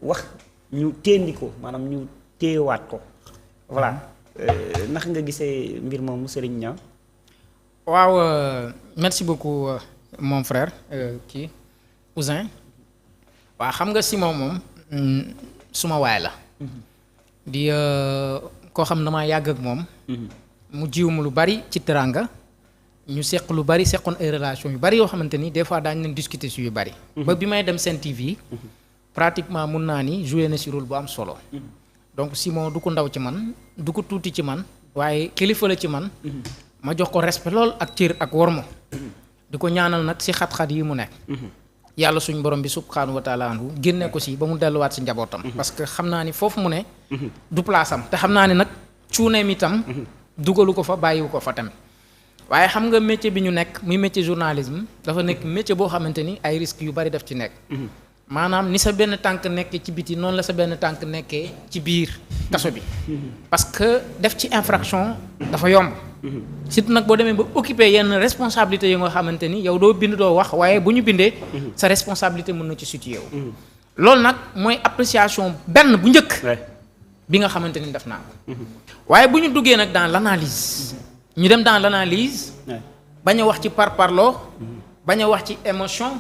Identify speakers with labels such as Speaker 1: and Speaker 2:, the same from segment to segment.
Speaker 1: wax ñu téendi ko maanaam ñu téyewaat ko voilà ndax nga gisee mbir moomu Serigne Niang.
Speaker 2: waaw merci beaucoup mon frère kii Ouzin. waaw xam nga Simon moom suma waay la. di koo xam damaa yàgg ak moom. mu jiw mu lu bari ci teranga ñu seq lu bari seqoon ay relation yu bari yoo xamante ni des fois daañu leen discuter si yu bari. ba bi may dem Sen TV. pratiquement mun naa ni joué na si rôle bu am solo. donc Simon du ko ndaw ci man du ko tuuti ci man waaye kilifa la ci man. ma jox ko respect lool ak cër ak wormo. di ko ñaanal nag si xat-xat yi mu nekk. yàlla suñ borom bi subxanahu wa taala anhu génne ko si ba mu delluwaat si njabootam. parce que xam naa ni foofu mu ne. du place am te xam naa ni nag cuuneem itam. dugalu ko fa bàyyiwu ko fa tamit. waaye xam nga métier bi ñu nekk muy métier journalisme dafa nekk métier boo xamante ni ay risques yu bari daf ci nekk. maanaam ni sa benn tànk nekkee ci biti noonu la sa benn tànk nekkee ci biir kaso bi. parce que def ci infraction dafa yomb. surtout nag boo demee ba occuper yenn responsabilité yi nga xamante ni yow doo bind doo wax waaye bu ñu bindee. sa responsabilité mën na ci situé wu. loolu nag mooy appréciation benn bu njëkk. bi nga xamante ni def naa ko. waaye bu ñu duggee nag dans l'analyse. ñu dem dans l'analyse. bañ a wax ci parparloo. bañ a wax ci émotion.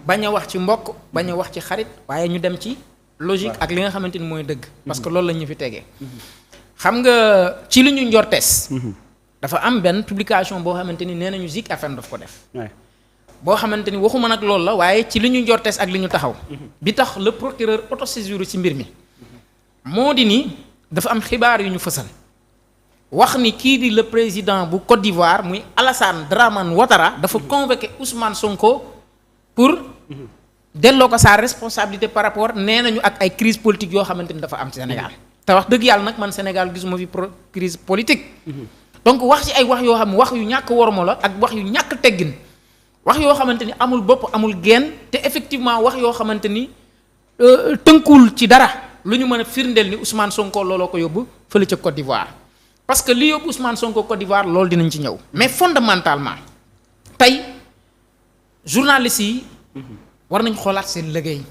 Speaker 2: bañ a wax ci mbokk bañ a wax ci xarit waaye ñu dem ci logique ak li nga xamante ni mooy dëgg. parce que loolu la ñu fi tegee. xam nga ci li ñu njortees. dafa am benn publication boo xamante ni nee nañu Zik FM daf ko def. boo xamante ni waxuma nag loolu la waaye ci li ñu njortees ak li ñu taxaw. bi tax le procureur autosaisir ci mbir mi. moo di ni dafa am xibaar yu ñu fësal. wax ni kii di le président bu Côte d'Ivoire muy Alassane Dramane Ouattara dafa convoqué Ousmane Sonko pour delloo ko sa responsabilité par rapport nee nañu ak ay crise politique yoo xamante ni dafa am Sénégal. te wax dëgg yàlla nag man Sénégal gisuma fi crise politique. donc wax ci ay wax yoo xam wax yu ñàkk wormo la ak wax yu ñàkk teggin wax yoo xamante ni amul bopp amul genn te effectivement wax yoo xamante ni tënkul ci dara lu ñu mën a firndeel ni Ousmane Sonko looloo ko yóbbu fële ca Côte d'Ivoire. parce que li yóbbu Ousmane Sonko Côte d'Ivoire loolu dinañ ci ñëw mais fondamentalement tey journalistes yi war nañ xoolaat seen liggéey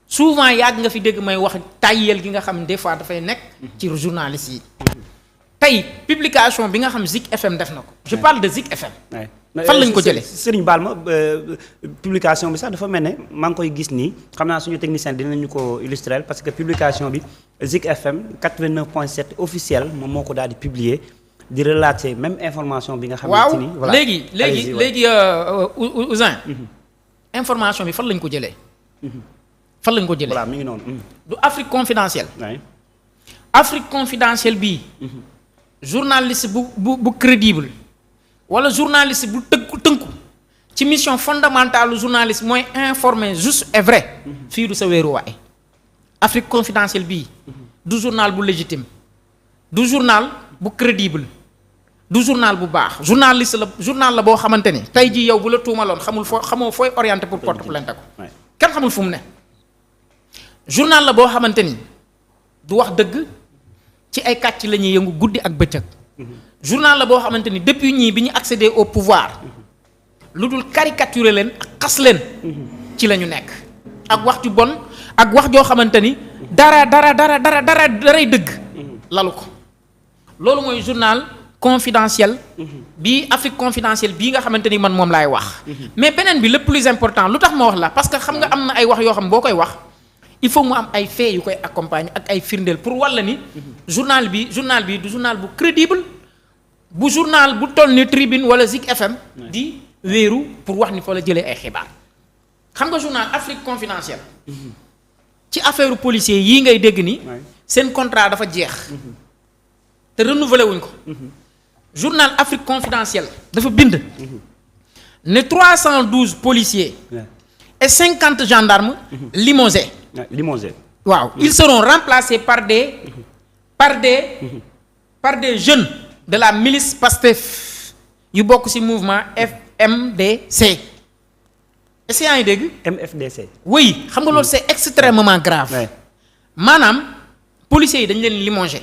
Speaker 2: souvent yàgg nga fi dégg may wax tàyyeel gi nga xam des fois dafay nekk ci journalistes yi tey publication bi nga xam Zik FM def na ko je parle de Zik FM fan lañ ko jëlee
Speaker 1: Serigne baal ma publication bi sax dafa mel ne maa ngi koy gis nii xam naa suñu technicien dinañu ko illustrer parce que publication bi Zik FM 89.7 officiel moom moo ko daal di publier di relater même information bi nga xamante ni
Speaker 2: voilà léegi Ouzin information bi fan lañ ko jëlee fan lañ ko jëlee
Speaker 1: voilà mi ngi noonu
Speaker 2: du Afrique confidentielle Afrique confidentielle bii journaliste bu crédible wala journaliste bu tënku ci mission fondamentale journaliste mooy informer juste et vrai fii du sa wéeruwaay Afrique confidentielle bii du journal bu légitime du journal bu crédible du journal bu baax journaliste la journal la boo xamante ni tey jii yow bu la tuumaloon xamoo fooy orienté pour porte plainte ko kenn xamul fu mu ne journal la boo xamante ni du wax dëgg ci ay kàcc la ñuy yëngu guddi ak bëccëg journal la boo xamante ni depuis ñii bi ñu accéder au pouvoir lu dul caricaturer leen ak xas leen ci la ñu nekk ak wax ju bon ak wax joo xamante ni daray dëgg lalu ko loolu mooy journal confidentiel bii Afrique confidentielle bii nga xamante ni man moom laay wax mais beneen bi le plus important lu tax ma wax la parce que xam nga am na ay wax yoo xam boo koy wax il faut mu am ay faits yu koy accompagner ak ay firndeel pour walla ni journal bi du journal bu crédible bu journal bu toll ni Tribune wala Zik FM di wéeru pour wax ni fa la jëlee ay xibaar xam nga journal Afrique confidentielle ci affaire policier yii ngay dégg ni seen contrat dafa jeex te renouvelé wuñ ko journal Afrique confidentielle dafa bind ne 312 policiers et 50 gendarmes limogés waaw ils seront remplacés par des jeunes de la milice Pastef yu bokk ci mouvement FMDC est-ce que yaa ngi dégg
Speaker 1: MFDC
Speaker 2: oui xam nga loolu c'est extrêmement grave maanaam policiers yi dañ leen limogé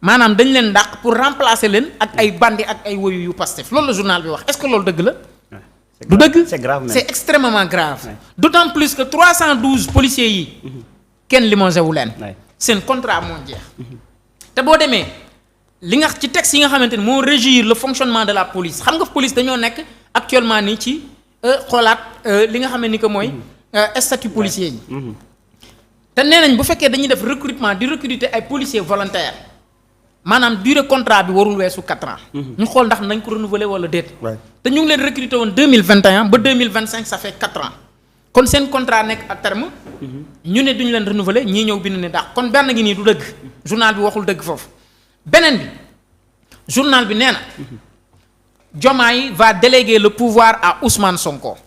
Speaker 2: maanaam dañ leen dàq pour remplacer leen ak ay bandi ak ay woyu yu Pastef loolu la journal bi wax est-ce que loolu dëgg la du dëgg
Speaker 1: c'est grave
Speaker 2: c'est extrêmement grave d'autant plus que 312 policiers yi kenn limogé wu leen. seen contrat moo jeex. te boo demee li nga ci texte yi nga xamante ni moo régir le fonctionnement de la police xam nga police dañoo nekk actuellement nii ci xoolaat li nga xam ne ni que mooy statut policier yi. te nee nañ bu fekkee dañuy def recrutement di recruter ay policiers volontaires maanaam durée contrat bi warul weesu 4 ans. ñu xool ndax nañ ko renouveler wala déet. te ñu ngi leen recruter woon 2021 ba 2025 ça fait 4 ans kon seen contrat nekk à terme. ñu ne duñu leen renouveler ñii ñëw bind ne ndax kon benn gi nii du dëgg. journal bi waxul dëgg foofu. beneen bi journal bi nee na Diomaye va déléguer le pouvoir à Ousmane Sonko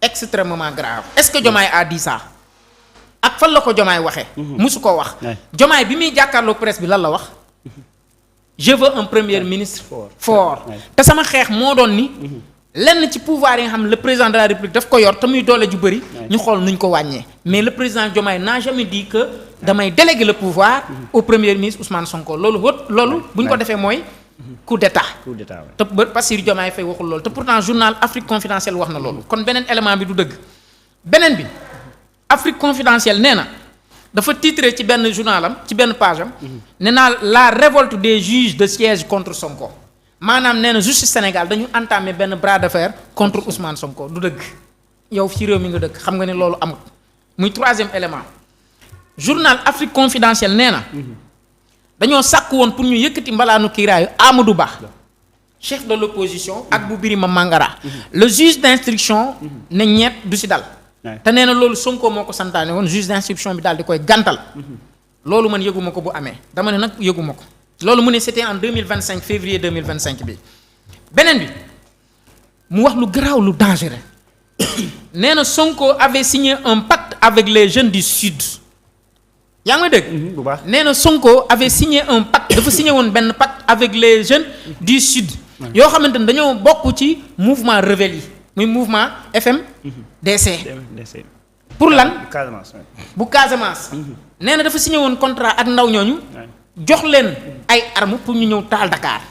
Speaker 2: extrêmement grave est-ce que Diomaye a dit ça ak fan la ko Diomaye waxee. musu koo wax. Diomaye bi muy jàkkaarloo presse bi lan la wax. je veux un premier ministre fort. te sama xeex moo doon ni. lenn ci pouvoir yi nga xam le président de la République daf ko yor te muy doole ju bëri. ñu xool nuñ ko wàññee. mais le président Diomaye n'a jamais dit que damay déléguer le pouvoir au premier ministre Ousmane Sonko loolu bu ñu ko defee mooy. coup d'état te ba Bassirou Diomaye Faye waxul loolu te pourtant journal Afrique Confidentielle wax na loolu kon beneen élément bi du dëgg. beneen bi Afrique Confidentielle nee na dafa titré ci benn journalam ci benn page am. nee naa la révolte des juges de siège contre Sonko. maanaam nee na justice Sénégal dañu entamé benn bras de fer contre Ousmane Sonko du dëgg yow ci réew mi nga dëkk xam nga ne loolu amut muy troisième élément journal Afrique Confidentielle nee na dañoo sàkk woon pour ñu yëkkati mbalaanu kiiraayu Amadou Ba chef de l'opposition ak bu Birima Mangara le juge d'instruction ne ñeet du si dal te nee na loolu Sonko moo ko santaane woon juge d'instruction bi daal di koy gàntal loolu man yëguma ko bu amee dama ne nag yëguma ko loolu mu ne c'était en 2025 février 2025 bi beneen bi mu wax lu garaaw lu dangereux nee na Sonko avait signé un pacte avec les jeunes du sud yaa ngi may dégg bu baax nee na Sonko avait signé un pacte dafa signé woon benn pacte avec les jeunes du sud yoo xamante ne dañoo bokk ci mouvement rebelle yi muy mouvement FMDC pour lan bu Casamance nee na dafa signé woon contrat ak ndaw ñooñu jox leen ay armes pour ñu ñëw taal Dakar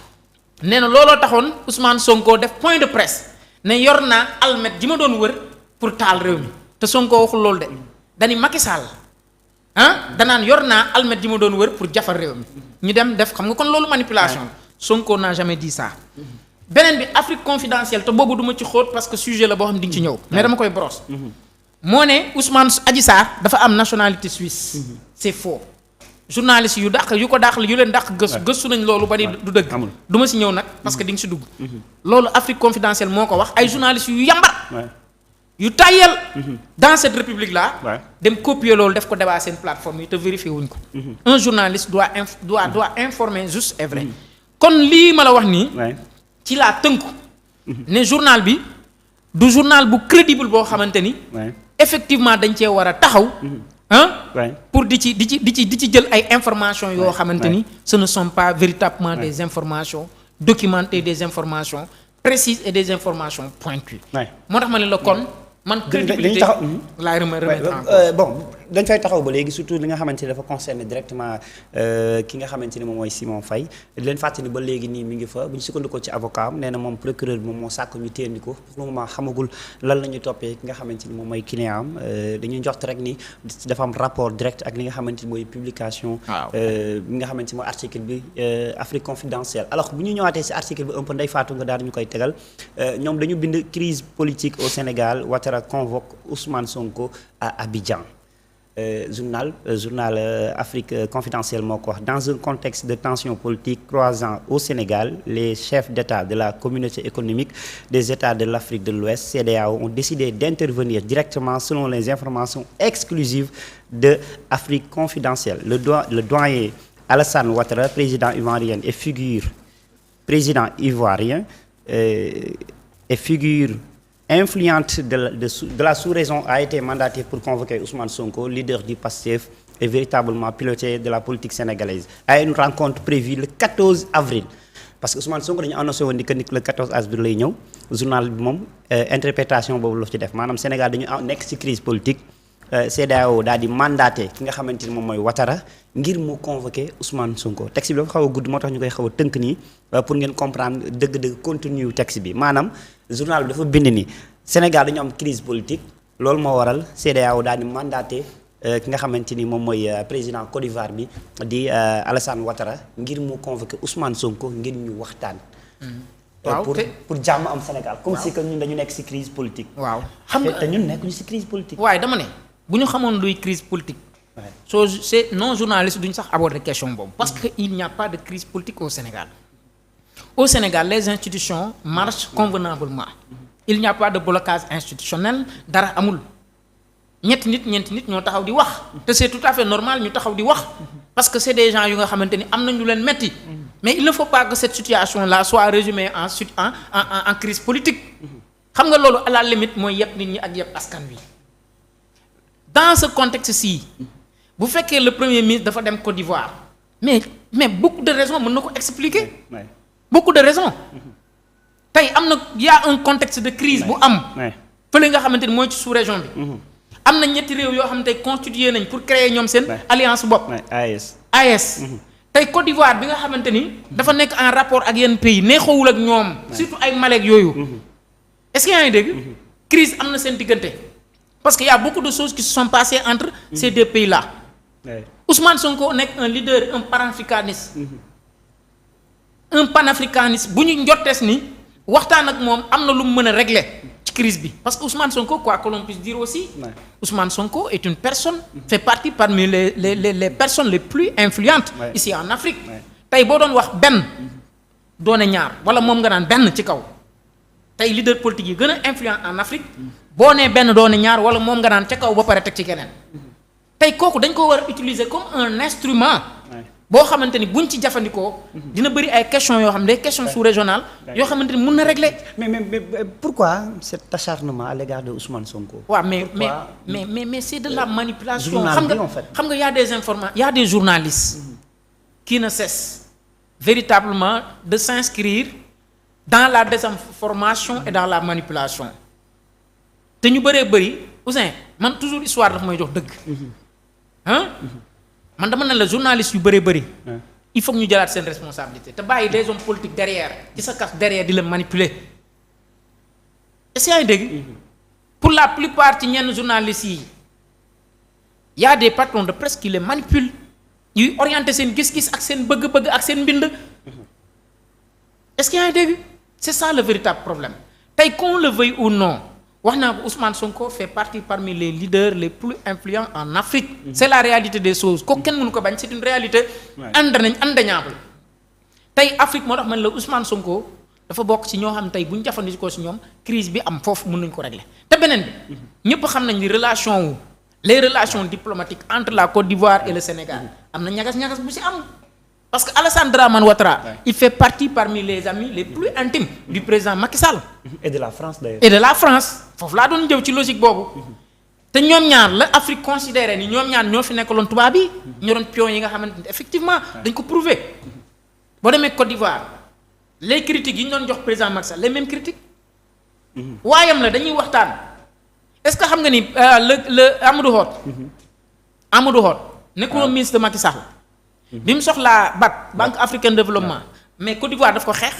Speaker 2: nee na looloo taxoon Ousmane Sonko def point de presse ne yor naa almet ji ma doon wër pour taal réew mi te Sonko waxul loolu de dañu Macky Sall danaan yor naa almet ji ma doon wër pour jafar réew mi ñu dem def xam nga kon loolu manipulation Sonko n'a jamais dit ça. beneen bi Afrique Confidentielle te boobu duma ci xóot parce que sujet la boo xam ne di nga ci ñëw mais dama koy brosse. moo ne Ousmane Adji Sarr dafa am nationalité suisse. c'est faux. journaliste yu ko dàq yu leen dàq gëstu nañ loolu ba ni du dëgg du ma si ñëw nag parce que di nga si dugg loolu Afrique Confidentielle moo ko wax ay journalistes yu yambar yu tàyyel dans cette république là dem copier loolu def ko débat seen plateforme yi te vérifier wuñ ko un journaliste doit informer juste et vrai kon lii ma la wax nii ci laa tënku ne journal bi du journal bu crédible boo xamante ni effectivement dañ cee war a taxaw pour di ci jël ay informations yoo xamante ni ce ne sont pas véritablement des informations documentées des informations précises et des informations pointues moo tax ma ne la kon man crédibilité laay remettre en cause
Speaker 1: bon dañ fay taxaw ba léegi surtout li nga xamante ni dafa concerner directement ki nga xamante ni moom mooy Simon Faye di leen fàttali ba léegi nii mi ngi fa bu ñu sukkandikoo ci avocat am nee na moom procureur bi moom moo sàkk ñu téyendi ko pour le moment xamagul lan la ñuy toppee ki nga xamante ni moom mooy client am dañuy jox rek ni dafa am rapport direct ak li nga xamante ni mooy publication bi nga xamante ni mooy article bi Afrique Confidentielle alors bu ñu ñëwaatee si article bi un peu Ndeye Fatou nga daal ñu koy tegal ñoom dañu bind crise politique au Sénégal Ouattara convoque Ousmane Sonko à Abidjan journal Afrique Confidentielle moo ko wax dans un contexte de tension politique croissant au Sénégal les chefs d'État de la communauté économique des États de l'Afrique de l'Ouest CEDEAO ont décidé d'intervenir directement selon les informations exclusives de Afrique Confidentielle le doyen Alassane Ouattara président ivoirien et figure influente de la sous-région a été mandaté pour convoquer Ousmane Sonko, leader du PASTEF et véritablement piloté de la politique sénégalaise, à une rencontre prévue le 14 avril. Parce que Ousmane Sonko dañu annoncé woon ni que le 14 avril lay ñëw journal bi moom interprétation boobu la ci def maanaam Sénégal dañu nekk ci crise politique CEDEAO daal di mandaté ki nga xamante ni moom mooy Ouattara ngir mu convoqué Ousmane Sonko texte bi dafa xaw a gudd moo tax ñu koy xaw a tënk nii pour ngeen comprendre dëgg-dëgg contenu texte bi maanaam journal bi dafa bind ni Sénégal dañu am crise politique loolu moo waral CEDEAO daal di mandaté ki nga xamante ni moom mooy président Côte d'Ivoire bi di Alassane Ouattara ngir mu convoqué Ousmane Sonko ngir ñu waxtaan.
Speaker 2: waaw
Speaker 1: pour jàmm am Sénégal. comme si que ñun dañu nekk ci crise politique.
Speaker 2: waaw xam nga
Speaker 1: te ñun nekkuñu ci crise politique.
Speaker 2: waaye dama ne bu ñu xamoon luy crise politique. soo c'est non journaliste duñ sax aborder question boobu. parce que il n'y a pas de crise politique au Sénégal. Au Sénégal les institutions marchent convenablement. Il n'y a pas de blocage institutionnel dara amul. ñeenti nit ñoo taxaw di wax. te c'est tout à fait normal ñu taxaw di wax. parce que c'est des gens yu nga xamante ni am na ñu leen metti mais il ne faut pas que cette situation-là soit résumée en crise politique. xam nga loolu à la limite mooy yëpp nit ñi ak yëpp askan wi. dans ce contexte-ci bu fekkee le premier ministre dafa dem Côte d'Ivoire mais beaucoup de raisons mën na ko expliquer. beaucoup de raisons. tey am na y a un contexte de crise bu am. fële nga xamante ni mooy ci sous-région bi. am na ñetti réew yoo xam ne tey constitué nañ pour créer ñoom seen. alliance bopp. AES. tey Côte d'Ivoire bi nga xamante ni. dafa nekk en rapport ak yenn pays neexawul ak ñoom. surtout ay Malek yooyu. est-ce que yaa ngi dégg. crise am na seen diggante. parce que y a beaucoup de choses qui se sont passées entre ces deux pays-là. Ousmane Sonko nekk un leader un panafricaniste. un panafricaniste bu ñu njortees ni waxtaan ak moom am na lu mu mën a régler ci crise bi parce que Ousmane Sonko quoi que l'on puisse dire aussi. Ousmane Sonko est une personne. fait partie parmi les personnes les plus influentes. ici en Afrique. tey boo doon wax benn. doone ñaar wala moom nga naan benn ci kaw. tey leader politique yi gën a influent en Afrique. boo nee benn doone ñaar wala moom nga naan ca kaw ba pare teg ci keneen. tey kooku dañ ko war a utiliser comme un instrument. boo xamante ni buñ ci jafandikoo. dina bëri ay questions yoo xam ne des questions sous-régionales. yoo xamante ni mun na régler.
Speaker 1: mais pourquoi cet acharnement à l'égard de Ousmane Sonko.
Speaker 2: waaw mais c'est de la manipulation. xam nga y a des informations y a des journalistes. qui ne cessent véritablement de s'inscrire dans la désinformation et dans la manipulation. te ñu bëree bëri Ousseyn man toujours histoire daf may jox dëgg. man dama ne la journaliste yu bëree bëri. il faut que ñu jëlaat seen responsabilité te bàyyi des hommes politiques derrière ci sa kas derrière di la manipuler. est-ce que yaa ngi dégg. pour la plupart ci ñenn journalistes yi y a des patrons de presse qui les manipulent yuy orienter seen gis-gis ak seen bëgg-bëgg ak seen mbind. est-ce que yaa ngi dégg c'est ça le véritable problème tey qu'on le veuille ou non. wax naa ko Ousmane Sonko fait partie parmi les leaders les plus influents en Afrique. c'est la réalité des choses kooku kenn mënu ko bañ c'est une réalité. indéniable. tey Afrique moo tax man la Ousmane Sonko dafa bokk ci ñoo xam tey bu ñu jafandikoo ci ñoom crise bi am foofu mën nañu ko régler te beneen bi. ñëpp xam nañ ni les relations diplomatiques entre la Côte d'Ivoire et le Sénégal am na ñagas-ñagas bu ci am. parce que Alassane Dramane Ouattara. il fait partie parmi les amis les plus intimes du président Macky Sall.
Speaker 1: et de la France d'ailleurs.
Speaker 2: et de la France foofu laa doon jëw ci logique boobu. te ñoom ñaar la Afrique considéré ni ñoom ñaar ñoo fi nekkaloon tubaab yi. ñoo doon pion yi nga xamante ni effectivement dañ ko prouver. boo demee Côte d'Ivoire les critiques yi ñu doon jox président Macky Sall les mêmes critiques. waayam la dañuy waxtaan. est-ce que xam nga ni le Amadou Hott. Amadou Hott nekkoon ministre de Macky Sall. bi mu soxlaa Banque africaine de développement. mais Côte d'Ivoire daf ko xeex.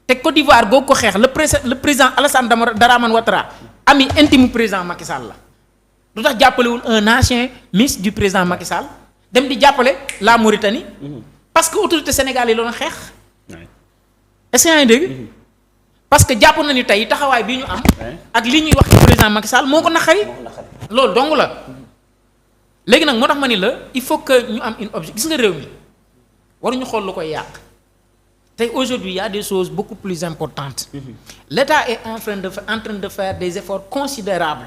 Speaker 2: te Côte d'Ivoire googu ko xeex le président Alassane Dramane Ouattara ami intime président Macky Sall la. lu tax jàppalewul un ancien ministre du président Macky Sall dem di jàppale la Mauritanie. parce que autorité sénégalais yi loolu xeex. est-ce que yaa ngi dégg. parce que jàpp na ni tey taxawaay bi ñu am. ak li ñuy wax ci président Macky Sall moo ko naqari. loolu dong la. léegi nag moo tax ma ni la il faut que ñu am une objectif gis nga réew mi waruñu xool lu koy yàq tey aujourd'hui il y a des choses beaucoup plus importantes. l'État est en train de faire des efforts considérables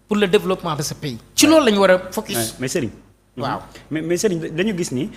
Speaker 2: pour le développement de ce pays. ci loolu la ñu war a focus.
Speaker 1: mais Serigne.
Speaker 2: waaw
Speaker 1: mais Serigne dañu gis ni.